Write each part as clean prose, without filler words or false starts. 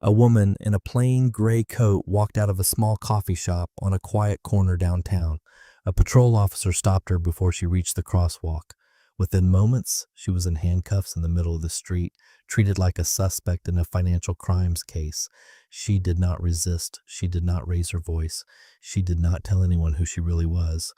A woman in a plain gray coat walked out of a small coffee shop on a quiet corner downtown. A patrol officer stopped her before she reached the crosswalk. Within moments, she was in handcuffs in the middle of the street, treated like a suspect in a financial crimes case. She did not resist. She did not raise her voice. She did not tell anyone who she really was.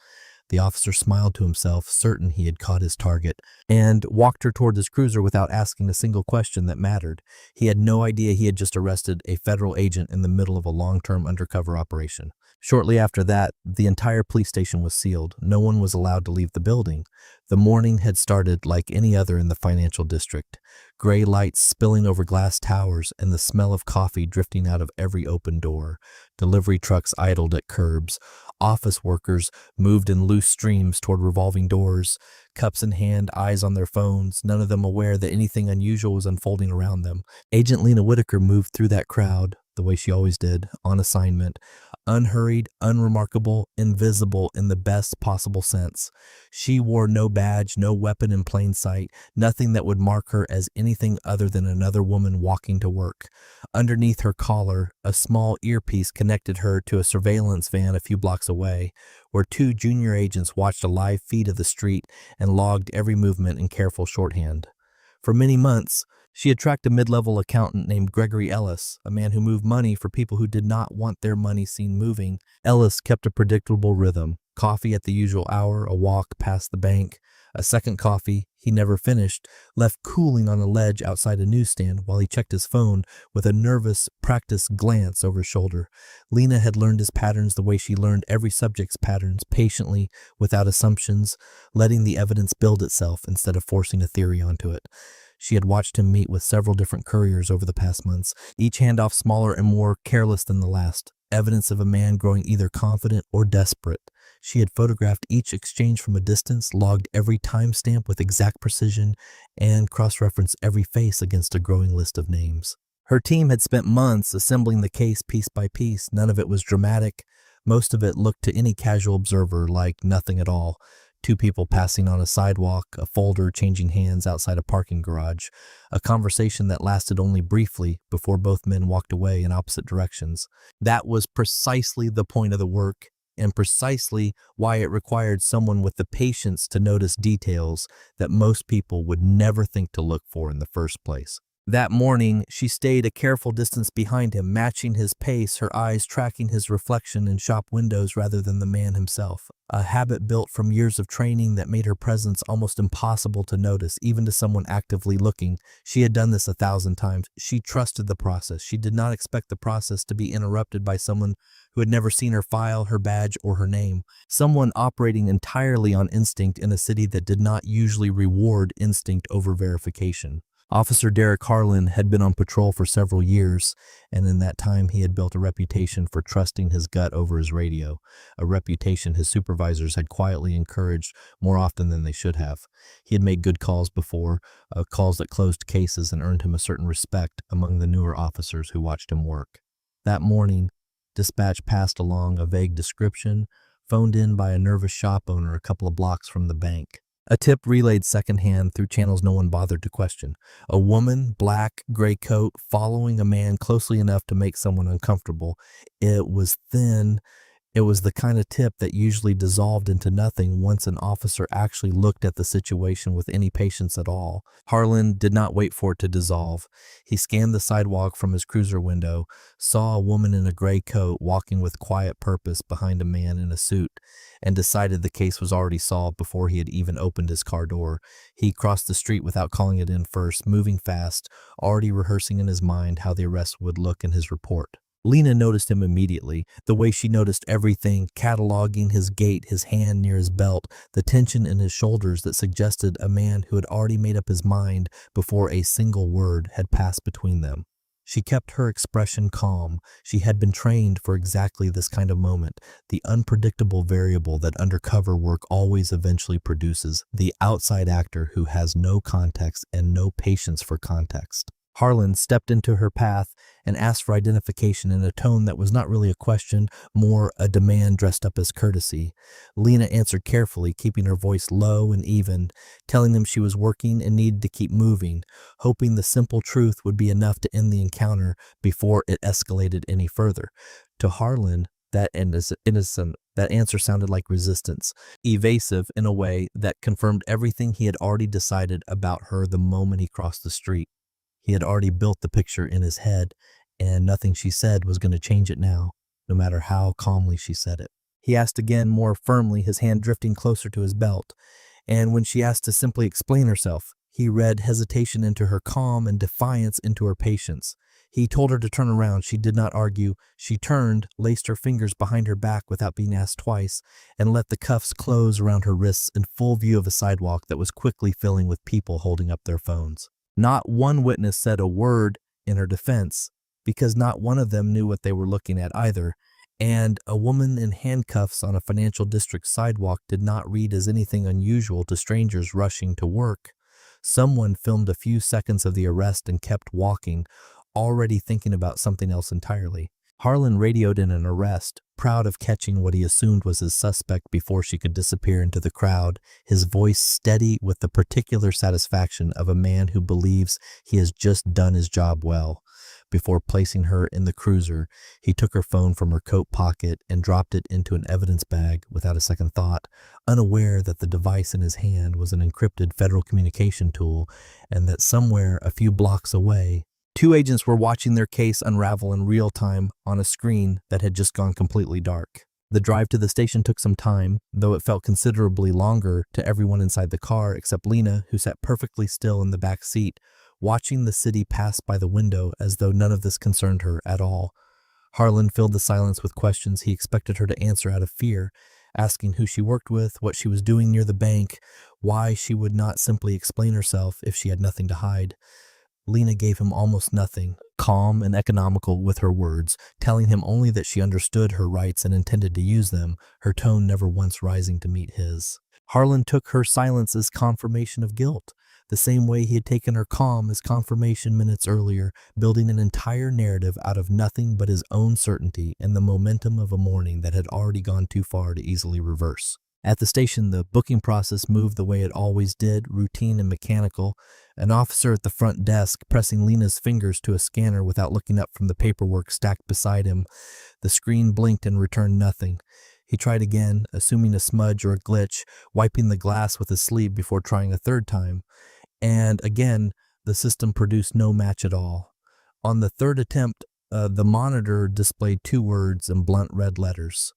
The officer smiled to himself, certain he had caught his target, and walked her toward his cruiser without asking a single question that mattered. He had no idea he had just arrested a federal agent in the middle of a long-term undercover operation. Shortly after that, the entire police station was sealed. No one was allowed to leave the building. The morning had started like any other in the financial district. Gray lights spilling over glass towers and the smell of coffee drifting out of every open door. Delivery trucks idled at curbs. Office workers moved in loose streams toward revolving doors, cups in hand, eyes on their phones, none of them aware that anything unusual was unfolding around them. Agent Lena Whitaker moved through that crowd, the way she always did, on assignment, unhurried, unremarkable, invisible in the best possible sense. She wore no badge, no weapon in plain sight, nothing that would mark her as anything other than another woman walking to work. Underneath her collar, a small earpiece connected her to a surveillance van a few blocks away, where two junior agents watched a live feed of the street and logged every movement in careful shorthand. For many months, she had tracked a mid-level accountant named Gregory Ellis, a man who moved money for people who did not want their money seen moving. Ellis kept a predictable rhythm: coffee at the usual hour, a walk past the bank, a second coffee he never finished, left cooling on a ledge outside a newsstand while he checked his phone with a nervous, practiced glance over his shoulder. Lena had learned his patterns the way she learned every subject's patterns, patiently, without assumptions, letting the evidence build itself instead of forcing a theory onto it. She had watched him meet with several different couriers over the past months, each handoff smaller and more careless than the last, evidence of a man growing either confident or desperate. She had photographed each exchange from a distance, logged every timestamp with exact precision, and cross-referenced every face against a growing list of names. Her team had spent months assembling the case piece by piece. None of it was dramatic. Most of it looked to any casual observer like nothing at all. Two people passing on a sidewalk, a folder changing hands outside a parking garage, a conversation that lasted only briefly before both men walked away in opposite directions. That was precisely the point of the work, and precisely why it required someone with the patience to notice details that most people would never think to look for in the first place. That morning, she stayed a careful distance behind him, matching his pace, her eyes tracking his reflection in shop windows rather than the man himself. A habit built from years of training that made her presence almost impossible to notice, even to someone actively looking. She had done this 1,000 times. She trusted the process. She did not expect the process to be interrupted by someone who had never seen her file, her badge, or her name. Someone operating entirely on instinct in a city that did not usually reward instinct over verification. Officer Derek Harlan had been on patrol for several years, and in that time he had built a reputation for trusting his gut over his radio, a reputation his supervisors had quietly encouraged more often than they should have. He had made good calls before, calls that closed cases and earned him a certain respect among the newer officers who watched him work. That morning, dispatch passed along a vague description, phoned in by a nervous shop owner a couple of blocks from the bank. A tip relayed secondhand through channels no one bothered to question. A woman, black, gray coat, following a man closely enough to make someone uncomfortable. It was thin. It was the kind of tip that usually dissolved into nothing once an officer actually looked at the situation with any patience at all. Harlan did not wait for it to dissolve. He scanned the sidewalk from his cruiser window, saw a woman in a gray coat walking with quiet purpose behind a man in a suit, and decided the case was already solved before he had even opened his car door. He crossed the street without calling it in first, moving fast, already rehearsing in his mind how the arrest would look in his report. Lena noticed him immediately, the way she noticed everything, cataloging his gait, his hand near his belt, the tension in his shoulders that suggested a man who had already made up his mind before a single word had passed between them. She kept her expression calm. She had been trained for exactly this kind of moment, the unpredictable variable that undercover work always eventually produces, the outside actor who has no context and no patience for context. Harlan stepped into her path and asked for identification in a tone that was not really a question, more a demand dressed up as courtesy. Lena answered carefully, keeping her voice low and even, telling him she was working and needed to keep moving, hoping the simple truth would be enough to end the encounter before it escalated any further. To Harlan, that answer sounded like resistance, evasive in a way that confirmed everything he had already decided about her the moment he crossed the street. He had already built the picture in his head, and nothing she said was going to change it now, no matter how calmly she said it. He asked again more firmly, his hand drifting closer to his belt, and when she asked to simply explain herself, he read hesitation into her calm and defiance into her patience. He told her to turn around. She did not argue. She turned, laced her fingers behind her back without being asked twice, and let the cuffs close around her wrists in full view of a sidewalk that was quickly filling with people holding up their phones. Not one witness said a word in her defense, because not one of them knew what they were looking at either, and a woman in handcuffs on a financial district sidewalk did not read as anything unusual to strangers rushing to work. Someone filmed a few seconds of the arrest and kept walking, already thinking about something else entirely. Harlan radioed in an arrest, proud of catching what he assumed was his suspect before she could disappear into the crowd, his voice steady with the particular satisfaction of a man who believes he has just done his job well. Before placing her in the cruiser, he took her phone from her coat pocket and dropped it into an evidence bag without a second thought, unaware that the device in his hand was an encrypted federal communication tool and that somewhere a few blocks away, two agents were watching their case unravel in real time on a screen that had just gone completely dark. The drive to the station took some time, though it felt considerably longer to everyone inside the car except Lena, who sat perfectly still in the back seat, watching the city pass by the window as though none of this concerned her at all. Harlan filled the silence with questions he expected her to answer out of fear, asking who she worked with, what she was doing near the bank, why she would not simply explain herself if she had nothing to hide. Lena gave him almost nothing, calm and economical with her words, telling him only that she understood her rights and intended to use them, her tone never once rising to meet his. Harlan took her silence as confirmation of guilt, the same way he had taken her calm as confirmation minutes earlier, building an entire narrative out of nothing but his own certainty and the momentum of a morning that had already gone too far to easily reverse. At the station, the booking process moved the way it always did, routine and mechanical. An officer at the front desk pressing Lena's fingers to a scanner without looking up from the paperwork stacked beside him. The screen blinked and returned nothing. He tried again, assuming a smudge or a glitch, wiping the glass with his sleeve before trying a third time. And again, the system produced no match at all. On the third attempt, the monitor displayed two words in blunt red letters: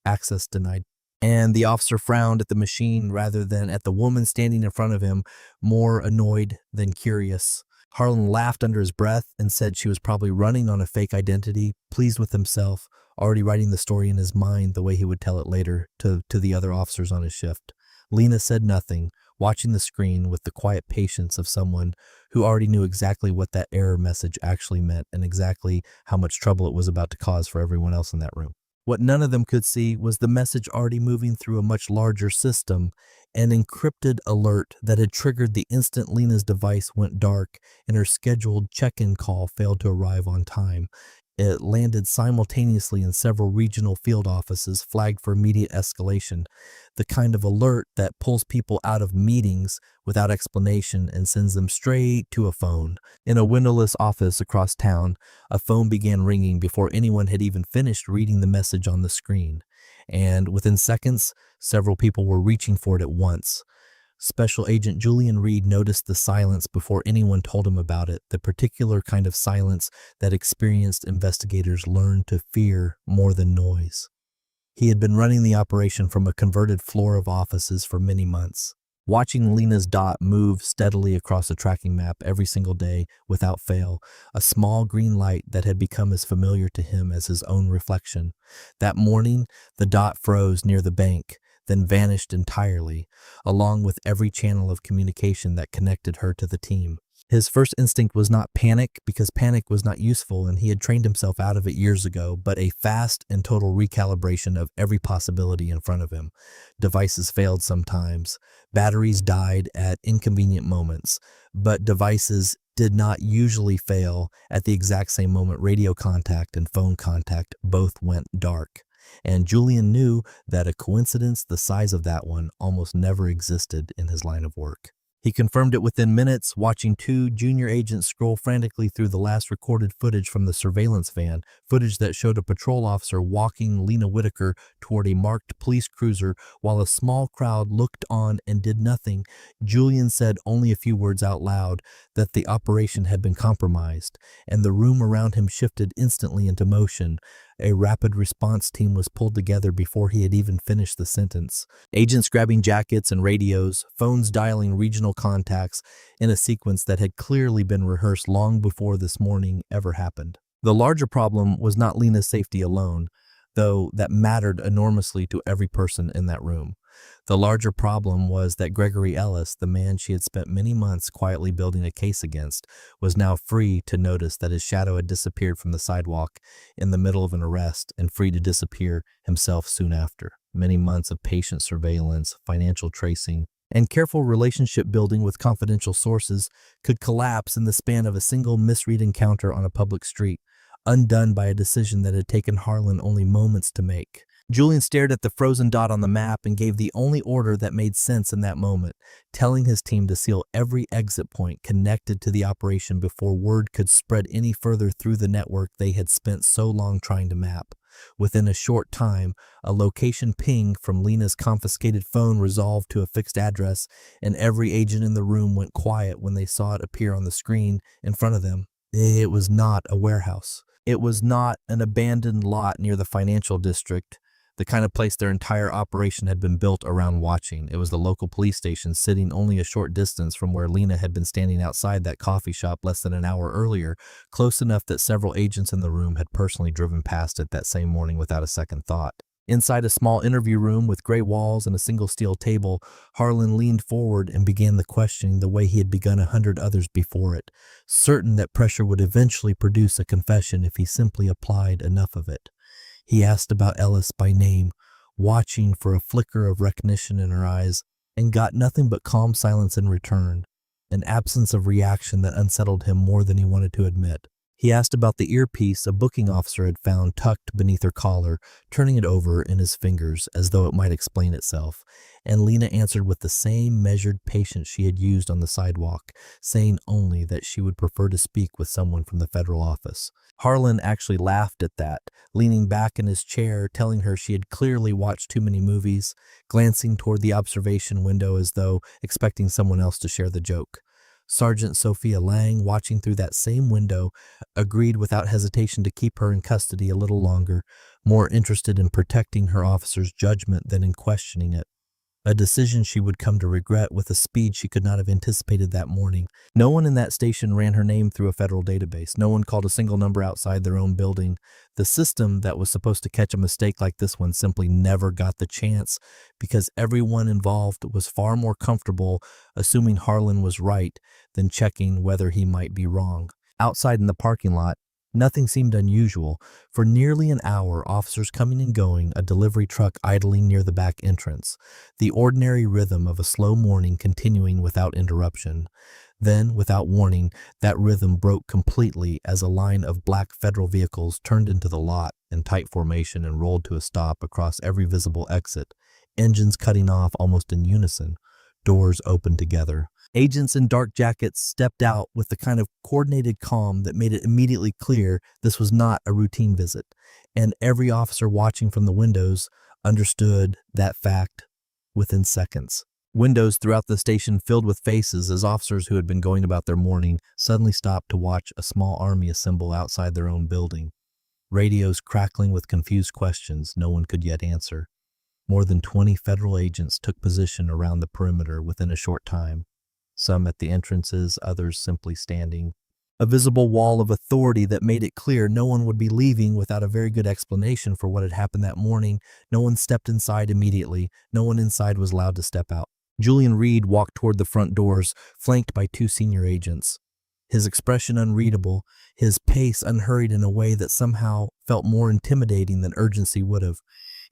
access denied. And the officer frowned at the machine rather than at the woman standing in front of him, more annoyed than curious. Harlan laughed under his breath and said she was probably running on a fake identity, pleased with himself, already writing the story in his mind the way he would tell it later to the other officers on his shift. Lena said nothing, watching the screen with the quiet patience of someone who already knew exactly what that error message actually meant and exactly how much trouble it was about to cause for everyone else in that room. What none of them could see was the message already moving through a much larger system, an encrypted alert that had triggered the instant Lena's device went dark and her scheduled check-in call failed to arrive on time. It landed simultaneously in several regional field offices, flagged for immediate escalation, the kind of alert that pulls people out of meetings without explanation and sends them straight to a phone. In a windowless office across town, a phone began ringing before anyone had even finished reading the message on the screen, and within seconds, several people were reaching for it at once. Special Agent Julian Reed noticed the silence before anyone told him about it, the particular kind of silence that experienced investigators learned to fear more than noise. He had been running the operation from a converted floor of offices for many months, watching Lena's dot move steadily across a tracking map every single day without fail, a small green light that had become as familiar to him as his own reflection. That morning, the dot froze near the bank, then vanished entirely, along with every channel of communication that connected her to the team. His first instinct was not panic, because panic was not useful and he had trained himself out of it years ago, but a fast and total recalibration of every possibility in front of him. Devices failed sometimes, batteries died at inconvenient moments, but devices did not usually fail at the exact same moment. Radio contact and phone contact both went dark. And Julian knew that a coincidence the size of that one almost never existed in his line of work. He confirmed it within minutes, watching two junior agents scroll frantically through the last recorded footage from the surveillance van, footage that showed a patrol officer walking Lena Whitaker toward a marked police cruiser while a small crowd looked on and did nothing. Julian said only a few words out loud that the operation had been compromised, and the room around him shifted instantly into motion. A rapid response team was pulled together before he had even finished the sentence. Agents grabbing jackets and radios, phones dialing regional contacts in a sequence that had clearly been rehearsed long before this morning ever happened. The larger problem was not Lena's safety alone, though that mattered enormously to every person in that room. The larger problem was that Gregory Ellis, the man she had spent many months quietly building a case against, was now free to notice that his shadow had disappeared from the sidewalk in the middle of an arrest and free to disappear himself soon after. Many months of patient surveillance, financial tracing, and careful relationship building with confidential sources could collapse in the span of a single misread encounter on a public street, undone by a decision that had taken Harlan only moments to make. Julian stared at the frozen dot on the map and gave the only order that made sense in that moment, telling his team to seal every exit point connected to the operation before word could spread any further through the network they had spent so long trying to map. Within a short time, a location ping from Lena's confiscated phone resolved to a fixed address, and every agent in the room went quiet when they saw it appear on the screen in front of them. It was not a warehouse. It was not an abandoned lot near the financial district, the kind of place their entire operation had been built around watching. It was the local police station sitting only a short distance from where Lena had been standing outside that coffee shop less than an hour earlier, close enough that several agents in the room had personally driven past it that same morning without a second thought. Inside a small interview room with gray walls and a single steel table, Harlan leaned forward and began the questioning the way he had begun 100 others before it, certain that pressure would eventually produce a confession if he simply applied enough of it. He asked about Ellis by name, watching for a flicker of recognition in her eyes, and got nothing but calm silence in return, an absence of reaction that unsettled him more than he wanted to admit. He asked about the earpiece a booking officer had found tucked beneath her collar, turning it over in his fingers as though it might explain itself, and Lena answered with the same measured patience she had used on the sidewalk, saying only that she would prefer to speak with someone from the federal office. Harlan actually laughed at that, leaning back in his chair, telling her she had clearly watched too many movies, glancing toward the observation window as though expecting someone else to share the joke. Sergeant Sophia Lang, watching through that same window, agreed without hesitation to keep her in custody a little longer, more interested in protecting her officer's judgment than in questioning it. A decision she would come to regret with a speed she could not have anticipated that morning. No one in that station ran her name through a federal database. No one called a single number outside their own building. The system that was supposed to catch a mistake like this one simply never got the chance because everyone involved was far more comfortable assuming Harlan was right than checking whether he might be wrong. Outside in the parking lot, nothing seemed unusual. For nearly an hour, officers coming and going, a delivery truck idling near the back entrance, the ordinary rhythm of a slow morning continuing without interruption. Then, without warning, that rhythm broke completely as a line of black federal vehicles turned into the lot in tight formation and rolled to a stop across every visible exit, engines cutting off almost in unison, doors opened together. Agents in dark jackets stepped out with the kind of coordinated calm that made it immediately clear this was not a routine visit, and every officer watching from the windows understood that fact within seconds. Windows throughout the station filled with faces as officers who had been going about their morning suddenly stopped to watch a small army assemble outside their own building. Radios crackling with confused questions no one could yet answer. More than 20 federal agents took position around the perimeter within a short time, some at the entrances, others simply standing. A visible wall of authority that made it clear no one would be leaving without a very good explanation for what had happened that morning. No one stepped inside immediately. No one inside was allowed to step out. Julian Reed walked toward the front doors, flanked by two senior agents. His expression unreadable, his pace unhurried in a way that somehow felt more intimidating than urgency would have.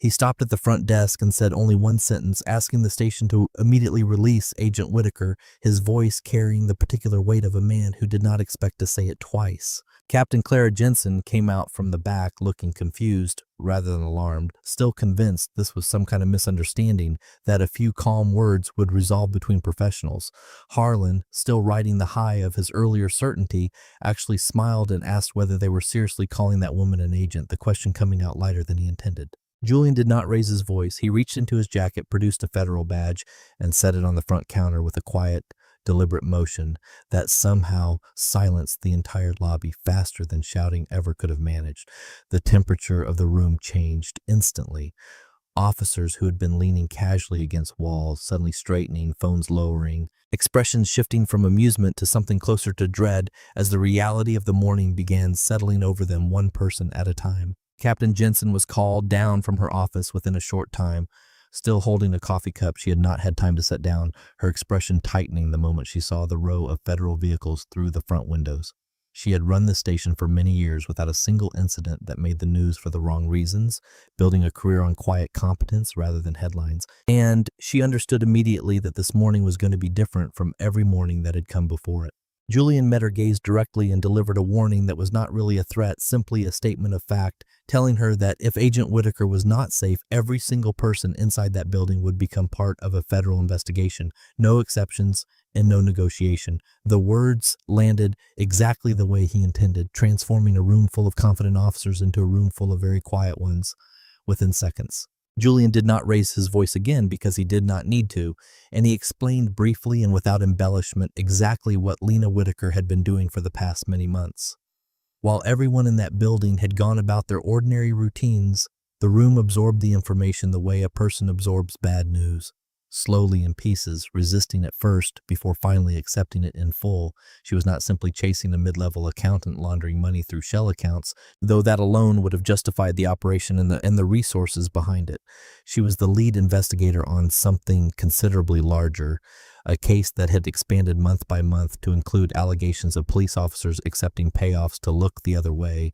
He stopped at the front desk and said only one sentence, asking the station to immediately release Agent Whitaker, his voice carrying the particular weight of a man who did not expect to say it twice. Captain Clara Jensen came out from the back looking confused rather than alarmed, still convinced this was some kind of misunderstanding, that a few calm words would resolve between professionals. Harlan, still riding the high of his earlier certainty, actually smiled and asked whether they were seriously calling that woman an agent, the question coming out lighter than he intended. Julian did not raise his voice. He reached into his jacket, produced a federal badge, and set it on the front counter with a quiet, deliberate motion that somehow silenced the entire lobby faster than shouting ever could have managed. The temperature of the room changed instantly. Officers who had been leaning casually against walls, suddenly straightening, phones lowering, expressions shifting from amusement to something closer to dread as the reality of the morning began settling over them one person at a time. Captain Jensen was called down from her office within a short time. Still holding a coffee cup she had not had time to set down, her expression tightening the moment she saw the row of federal vehicles through the front windows. She had run the station for many years without a single incident that made the news for the wrong reasons, building a career on quiet competence rather than headlines. And she understood immediately that this morning was going to be different from every morning that had come before it. Julian met her gaze directly and delivered a warning that was not really a threat, simply a statement of fact, telling her that if Agent Whitaker was not safe, every single person inside that building would become part of a federal investigation. No exceptions and no negotiation. The words landed exactly the way he intended, transforming a room full of confident officers into a room full of very quiet ones within seconds. Julian did not raise his voice again because he did not need to, and he explained briefly and without embellishment exactly what Lena Whitaker had been doing for the past many months. While everyone in that building had gone about their ordinary routines, the room absorbed the information the way a person absorbs bad news. Slowly in pieces, resisting at first before finally accepting it in full. She was not simply chasing a mid-level accountant laundering money through shell accounts, though that alone would have justified the operation and the resources behind it. She was the lead investigator on something considerably larger, a case that had expanded month by month to include allegations of police officers accepting payoffs to look the other way,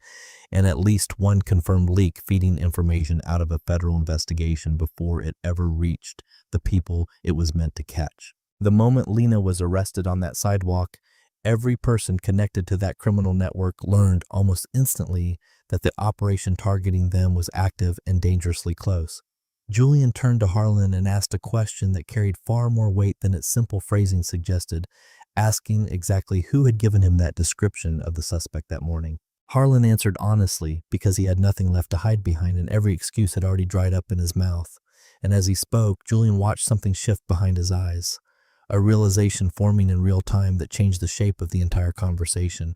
and at least one confirmed leak feeding information out of a federal investigation before it ever reached the people it was meant to catch. The moment Lena was arrested on that sidewalk, every person connected to that criminal network learned almost instantly that the operation targeting them was active and dangerously close. Julian turned to Harlan and asked a question that carried far more weight than its simple phrasing suggested, asking exactly who had given him that description of the suspect that morning. Harlan answered honestly because he had nothing left to hide behind and every excuse had already dried up in his mouth. And as he spoke, Julian watched something shift behind his eyes, a realization forming in real time that changed the shape of the entire conversation.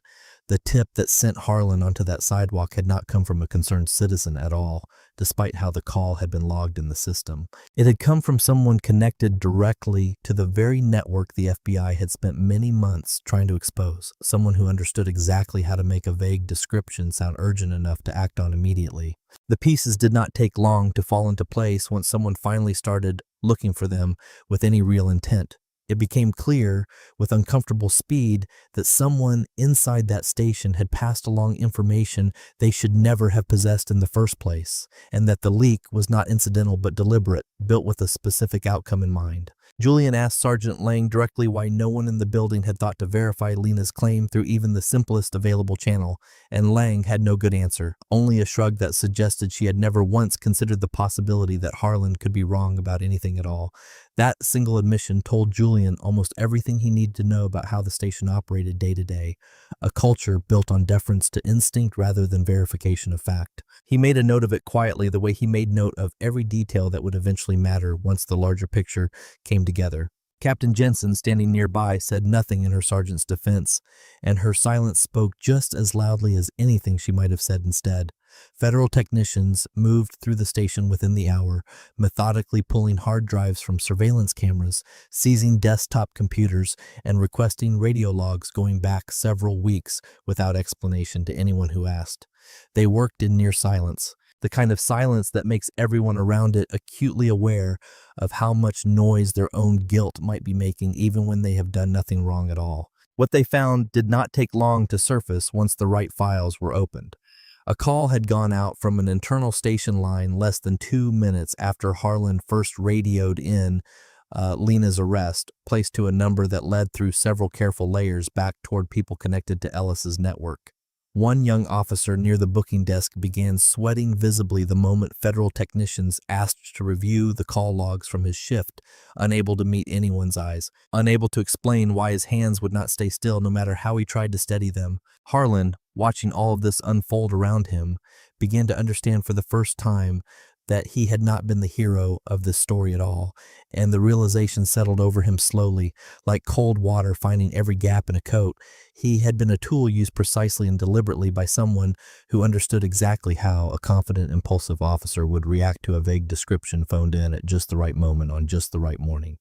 The tip that sent Harlan onto that sidewalk had not come from a concerned citizen at all, despite how the call had been logged in the system. It had come from someone connected directly to the very network the FBI had spent many months trying to expose, someone who understood exactly how to make a vague description sound urgent enough to act on immediately. The pieces did not take long to fall into place once someone finally started looking for them with any real intent. It became clear with uncomfortable speed that someone inside that station had passed along information they should never have possessed in the first place, and that the leak was not incidental but deliberate, built with a specific outcome in mind. Julian asked Sergeant Lang directly why no one in the building had thought to verify Lena's claim through even the simplest available channel, and Lang had no good answer, only a shrug that suggested she had never once considered the possibility that Harlan could be wrong about anything at all. That single admission told Julian almost everything he needed to know about how the station operated day to day, a culture built on deference to instinct rather than verification of fact. He made a note of it quietly the way he made note of every detail that would eventually matter once the larger picture came together. Captain Jensen, standing nearby, said nothing in her sergeant's defense, and her silence spoke just as loudly as anything she might have said instead. Federal technicians moved through the station within the hour, methodically pulling hard drives from surveillance cameras, seizing desktop computers, and requesting radio logs going back several weeks without explanation to anyone who asked. They worked in near silence, the kind of silence that makes everyone around it acutely aware of how much noise their own guilt might be making even when they have done nothing wrong at all. What they found did not take long to surface once the right files were opened. A call had gone out from an internal station line less than 2 minutes after Harlan first radioed in Lena's arrest, placed to a number that led through several careful layers back toward people connected to Ellis's network. One young officer near the booking desk began sweating visibly the moment federal technicians asked to review the call logs from his shift, unable to meet anyone's eyes, unable to explain why his hands would not stay still no matter how he tried to steady them. Harlan, watching all of this unfold around him, began to understand for the first time that he had not been the hero of this story at all, and the realization settled over him slowly, like cold water finding every gap in a coat. He had been a tool used precisely and deliberately by someone who understood exactly how a confident, impulsive officer would react to a vague description phoned in at just the right moment on just the right morning.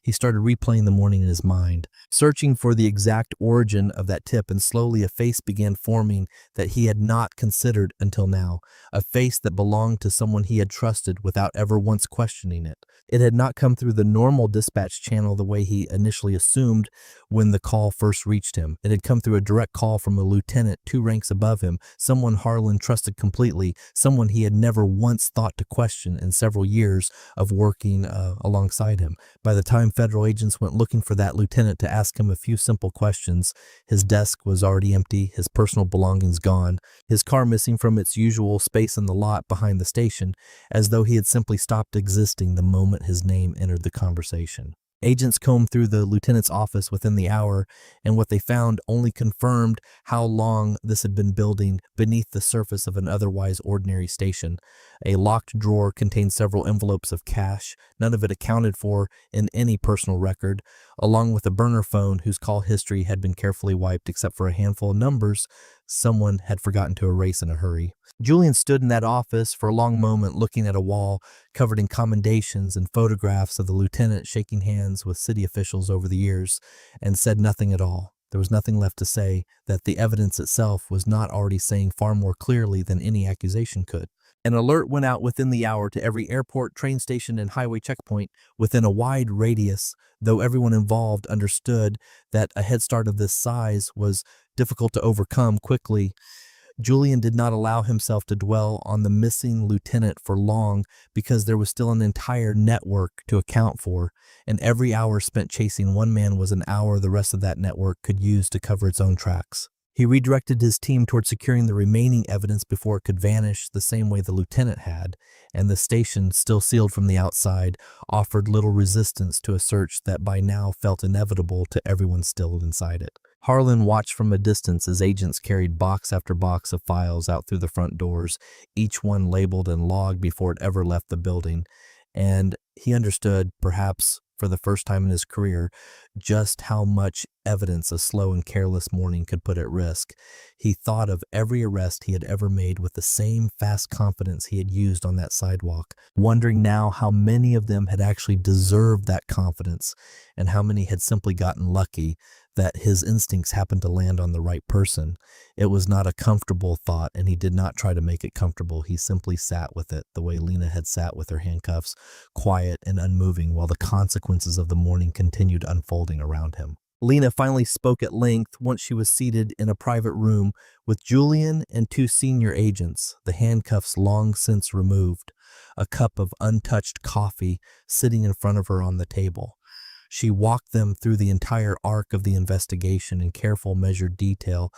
He started replaying the morning in his mind, searching for the exact origin of that tip, and slowly a face began forming that he had not considered until now, a face that belonged to someone he had trusted without ever once questioning it. It had not come through the normal dispatch channel the way he initially assumed when the call first reached him. It had come through a direct call from a lieutenant 2 ranks above him, someone Harlan trusted completely, someone he had never once thought to question in several years of working alongside him. By the time federal agents went looking for that lieutenant to ask him a few simple questions, his desk was already empty, his personal belongings gone, his car missing from its usual space in the lot behind the station, as though he had simply stopped existing the moment his name entered the conversation. Agents combed through the lieutenant's office within the hour, and what they found only confirmed how long this had been building beneath the surface of an otherwise ordinary station. A locked drawer contained several envelopes of cash, none of it accounted for in any personal record, along with a burner phone whose call history had been carefully wiped except for a handful of numbers someone had forgotten to erase in a hurry. Julian stood in that office for a long moment looking at a wall covered in commendations and photographs of the lieutenant shaking hands with city officials over the years, and said nothing at all. There was nothing left to say that the evidence itself was not already saying far more clearly than any accusation could. An alert went out within the hour to every airport, train station, and highway checkpoint within a wide radius, though everyone involved understood that a head start of this size was difficult to overcome quickly. Julian did not allow himself to dwell on the missing lieutenant for long because there was still an entire network to account for, and every hour spent chasing one man was an hour the rest of that network could use to cover its own tracks. He redirected his team toward securing the remaining evidence before it could vanish the same way the lieutenant had, and the station, still sealed from the outside, offered little resistance to a search that by now felt inevitable to everyone still inside it. Harlan watched from a distance as agents carried box after box of files out through the front doors, each one labeled and logged before it ever left the building, and he understood, perhaps for the first time in his career, just how much evidence a slow and careless morning could put at risk. He thought of every arrest he had ever made with the same fast confidence he had used on that sidewalk, wondering now how many of them had actually deserved that confidence and how many had simply gotten lucky that his instincts happened to land on the right person. It was not a comfortable thought, and he did not try to make it comfortable. He simply sat with it the way Lena had sat with her handcuffs, quiet and unmoving while the consequences of the morning continued unfolding around him. Lena finally spoke at length once she was seated in a private room with Julian and 2 senior agents, the handcuffs long since removed, a cup of untouched coffee sitting in front of her on the table. She walked them through the entire arc of the investigation in careful, measured detail,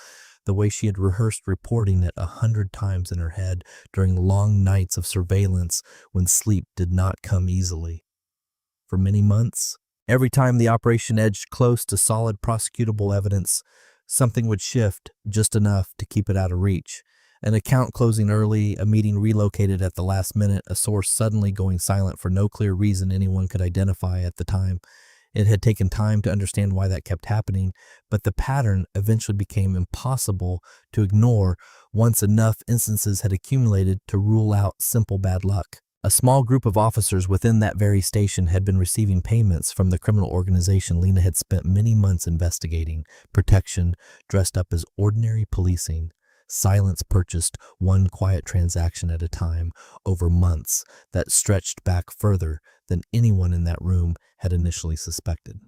the way she had rehearsed reporting it 100 times in her head during long nights of surveillance when sleep did not come easily. For many months, every time the operation edged close to solid prosecutable evidence, something would shift just enough to keep it out of reach. An account closing early, a meeting relocated at the last minute, a source suddenly going silent for no clear reason anyone could identify at the time. It had taken time to understand why that kept happening, but the pattern eventually became impossible to ignore once enough instances had accumulated to rule out simple bad luck. A small group of officers within that very station had been receiving payments from the criminal organization Lena had spent many months investigating. Protection dressed up as ordinary policing. Silence purchased one quiet transaction at a time over months that stretched back further than anyone in that room had initially suspected.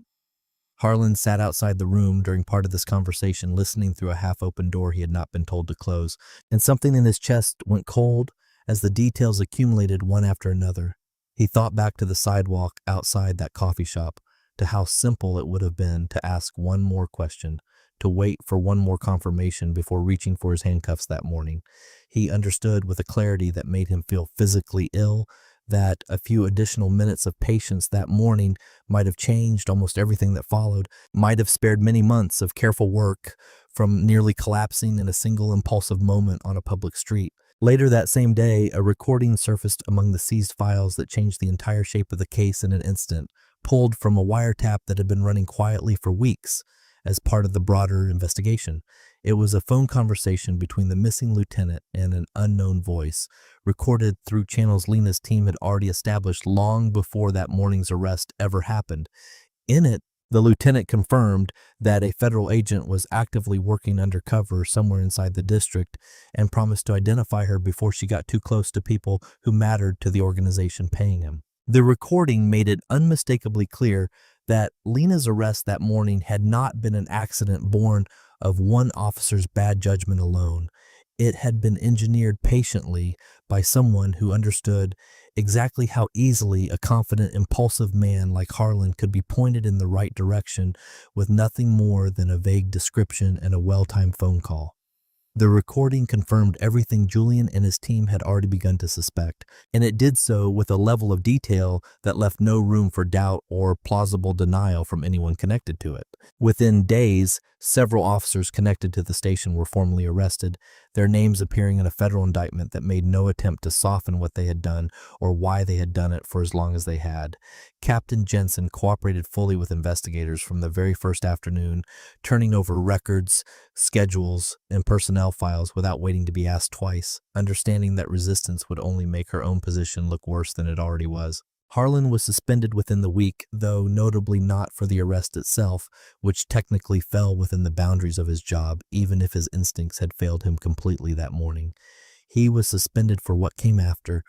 Harlan sat outside the room during part of this conversation, listening through a half-open door he had not been told to close, and something in his chest went cold as the details accumulated one after another. He thought back to the sidewalk outside that coffee shop, to how simple it would have been to ask one more question, to wait for one more confirmation before reaching for his handcuffs that morning. He understood with a clarity that made him feel physically ill that a few additional minutes of patience that morning might have changed almost everything that followed, might have spared many months of careful work from nearly collapsing in a single impulsive moment on a public street. Later that same day, a recording surfaced among the seized files that changed the entire shape of the case in an instant, pulled from a wiretap that had been running quietly for weeks as part of the broader investigation. It was a phone conversation between the missing lieutenant and an unknown voice, recorded through channels Lena's team had already established long before that morning's arrest ever happened. In it, the lieutenant confirmed that a federal agent was actively working undercover somewhere inside the district and promised to identify her before she got too close to people who mattered to the organization paying him. The recording made it unmistakably clear that Lena's arrest that morning had not been an accident born of one officer's bad judgment alone. It had been engineered patiently by someone who understood exactly how easily a confident, impulsive man like Harlan could be pointed in the right direction with nothing more than a vague description and a well-timed phone call. The recording confirmed everything Julian and his team had already begun to suspect, and it did so with a level of detail that left no room for doubt or plausible denial from anyone connected to it. Within days, several officers connected to the station were formally arrested, their names appearing in a federal indictment that made no attempt to soften what they had done or why they had done it for as long as they had. Captain Jensen cooperated fully with investigators from the very first afternoon, turning over records, schedules, and personnel files without waiting to be asked twice, understanding that resistance would only make her own position look worse than it already was. Harlan was suspended within the week, though notably not for the arrest itself, which technically fell within the boundaries of his job, even if his instincts had failed him completely that morning. He was suspended for what came after,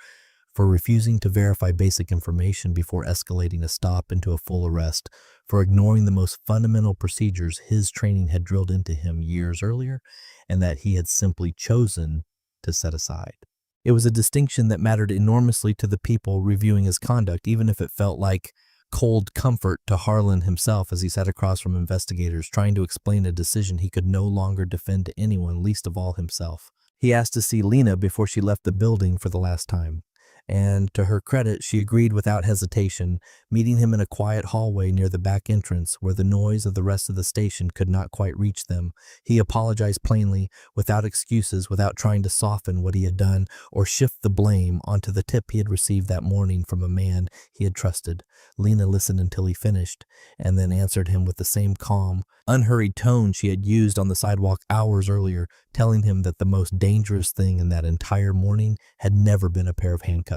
for refusing to verify basic information before escalating a stop into a full arrest, for ignoring the most fundamental procedures his training had drilled into him years earlier, and that he had simply chosen to set aside. It was a distinction that mattered enormously to the people reviewing his conduct, even if it felt like cold comfort to Harlan himself as he sat across from investigators trying to explain a decision he could no longer defend to anyone, least of all himself. He asked to see Lena before she left the building for the last time, and to her credit, she agreed without hesitation, meeting him in a quiet hallway near the back entrance where the noise of the rest of the station could not quite reach them. He apologized plainly, without excuses, without trying to soften what he had done or shift the blame onto the tip he had received that morning from a man he had trusted. Lena listened until he finished, and then answered him with the same calm, unhurried tone she had used on the sidewalk hours earlier, telling him that the most dangerous thing in that entire morning had never been a pair of handcuffs.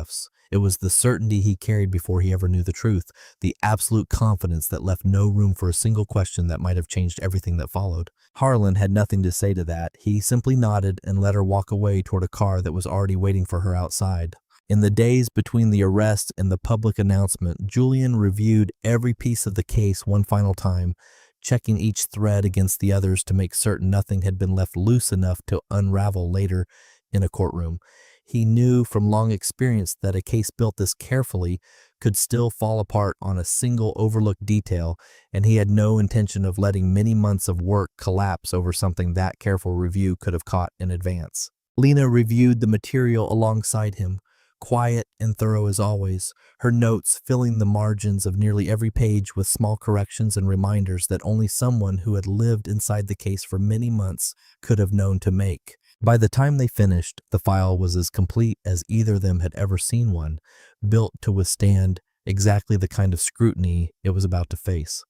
It was the certainty he carried before he ever knew the truth, the absolute confidence that left no room for a single question that might have changed everything that followed. Harlan had nothing to say to that. He simply nodded and let her walk away toward a car that was already waiting for her outside. In the days between the arrest and the public announcement, Julian reviewed every piece of the case one final time, checking each thread against the others to make certain nothing had been left loose enough to unravel later in a courtroom. He knew from long experience that a case built this carefully could still fall apart on a single overlooked detail, and he had no intention of letting many months of work collapse over something that careful review could have caught in advance. Lena reviewed the material alongside him, quiet and thorough as always, her notes filling the margins of nearly every page with small corrections and reminders that only someone who had lived inside the case for many months could have known to make. By the time they finished, the file was as complete as either of them had ever seen one, built to withstand exactly the kind of scrutiny it was about to face.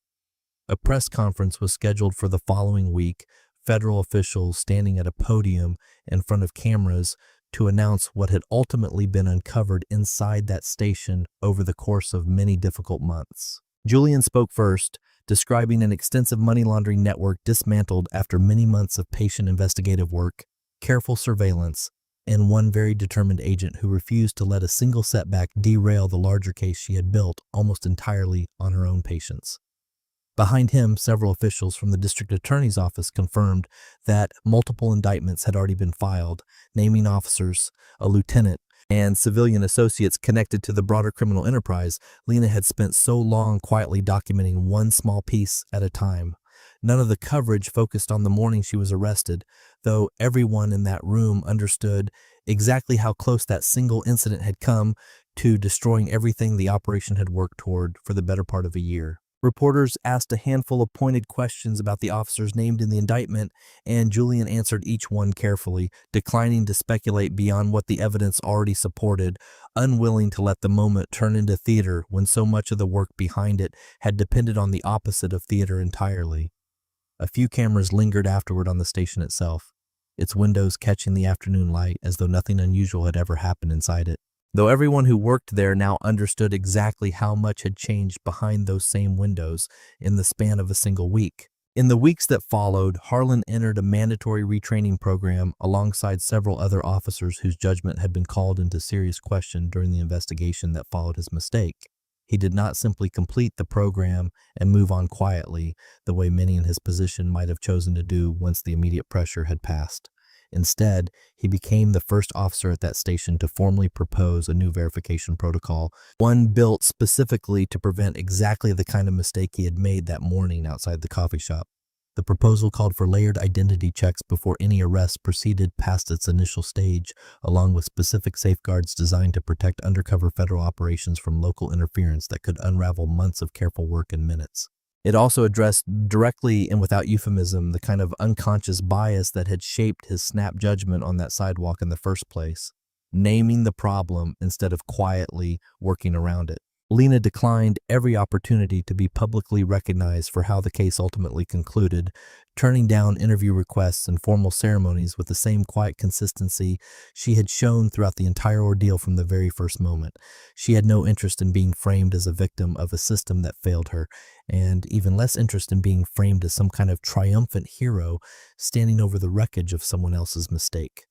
A press conference was scheduled for the following week, federal officials standing at a podium in front of cameras to announce what had ultimately been uncovered inside that station over the course of many difficult months. Julian spoke first, describing an extensive money laundering network dismantled after many months of patient investigative work, careful surveillance, and one very determined agent who refused to let a single setback derail the larger case she had built almost entirely on her own patience. Behind him, several officials from the district attorney's office confirmed that multiple indictments had already been filed, naming officers, a lieutenant, and civilian associates connected to the broader criminal enterprise. Lena had spent so long quietly documenting one small piece at a time. None of the coverage focused on the morning she was arrested, though everyone in that room understood exactly how close that single incident had come to destroying everything the operation had worked toward for the better part of a year. Reporters asked a handful of pointed questions about the officers named in the indictment, and Julian answered each one carefully, declining to speculate beyond what the evidence already supported, unwilling to let the moment turn into theater when so much of the work behind it had depended on the opposite of theater entirely. A few cameras lingered afterward on the station itself, its windows catching the afternoon light as though nothing unusual had ever happened inside it. Though everyone who worked there now understood exactly how much had changed behind those same windows in the span of a single week. In the weeks that followed, Harlan entered a mandatory retraining program alongside several other officers whose judgment had been called into serious question during the investigation that followed his mistake. He did not simply complete the program and move on quietly, the way many in his position might have chosen to do once the immediate pressure had passed. Instead, he became the first officer at that station to formally propose a new verification protocol, one built specifically to prevent exactly the kind of mistake he had made that morning outside the coffee shop. The proposal called for layered identity checks before any arrest proceeded past its initial stage, along with specific safeguards designed to protect undercover federal operations from local interference that could unravel months of careful work in minutes. It also addressed directly and without euphemism the kind of unconscious bias that had shaped his snap judgment on that sidewalk in the first place, naming the problem instead of quietly working around it. Lena declined every opportunity to be publicly recognized for how the case ultimately concluded, turning down interview requests and formal ceremonies with the same quiet consistency she had shown throughout the entire ordeal from the very first moment. She had no interest in being framed as a victim of a system that failed her, and even less interest in being framed as some kind of triumphant hero standing over the wreckage of someone else's mistake.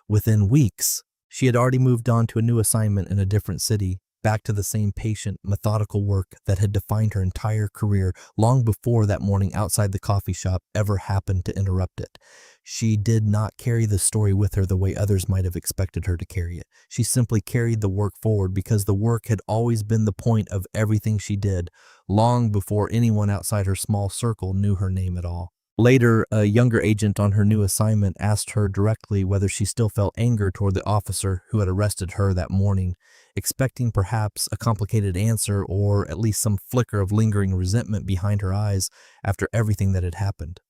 Within weeks, she had already moved on to a new assignment in a different city, back to the same patient, methodical work that had defined her entire career long before that morning outside the coffee shop ever happened to interrupt it. She did not carry the story with her the way others might have expected her to carry it. She simply carried the work forward because the work had always been the point of everything she did, long before anyone outside her small circle knew her name at all. Later, a younger agent on her new assignment asked her directly whether she still felt anger toward the officer who had arrested her that morning, expecting perhaps a complicated answer or at least some flicker of lingering resentment behind her eyes after everything that had happened.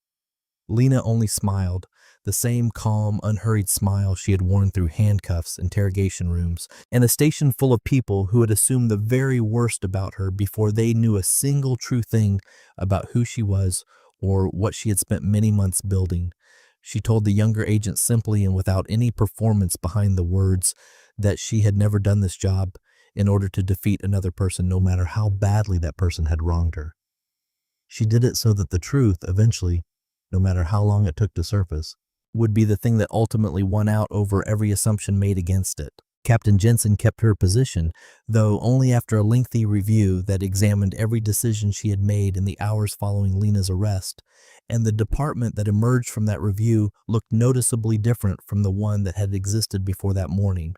Lena only smiled, the same calm, unhurried smile she had worn through handcuffs, interrogation rooms, and a station full of people who had assumed the very worst about her before they knew a single true thing about who she was or what she had spent many months building. She told the younger agent simply and without any performance behind the words that she had never done this job in order to defeat another person, no matter how badly that person had wronged her. She did it so that the truth, eventually, no matter how long it took to surface, would be the thing that ultimately won out over every assumption made against it. Captain Jensen kept her position, though only after a lengthy review that examined every decision she had made in the hours following Lena's arrest, and the department that emerged from that review looked noticeably different from the one that had existed before that morning.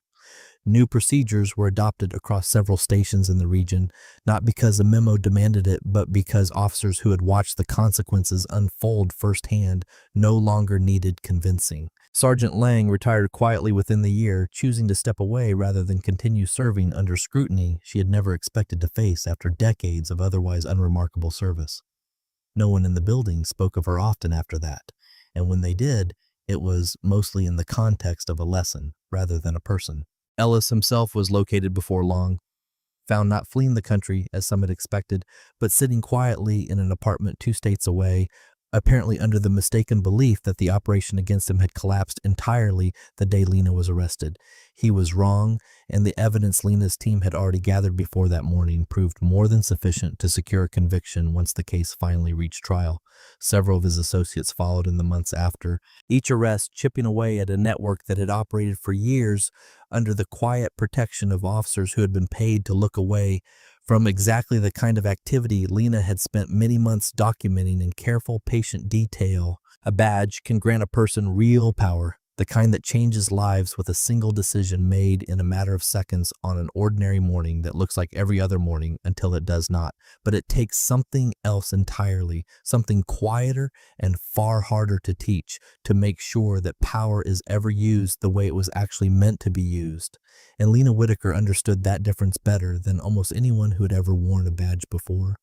New procedures were adopted across several stations in the region, not because a memo demanded it, but because officers who had watched the consequences unfold firsthand no longer needed convincing. Sergeant Lang retired quietly within the year, choosing to step away rather than continue serving under scrutiny she had never expected to face after decades of otherwise unremarkable service. No one in the building spoke of her often after that, and when they did, it was mostly in the context of a lesson rather than a person. Ellis himself was located before long, found not fleeing the country as some had expected, but sitting quietly in an apartment 2 states away, apparently under the mistaken belief that the operation against him had collapsed entirely the day Lena was arrested. He was wrong, and the evidence Lena's team had already gathered before that morning proved more than sufficient to secure a conviction once the case finally reached trial. Several of his associates followed in the months after, each arrest chipping away at a network that had operated for years under the quiet protection of officers who had been paid to look away From exactly the kind of activity Lena had spent many months documenting in careful, patient detail. A badge can grant a person real power, the kind that changes lives with a single decision made in a matter of seconds on an ordinary morning that looks like every other morning until it does not. But it takes something else entirely, something quieter and far harder to teach, to make sure that power is ever used the way it was actually meant to be used. And Lena Whitaker understood that difference better than almost anyone who had ever worn a badge before.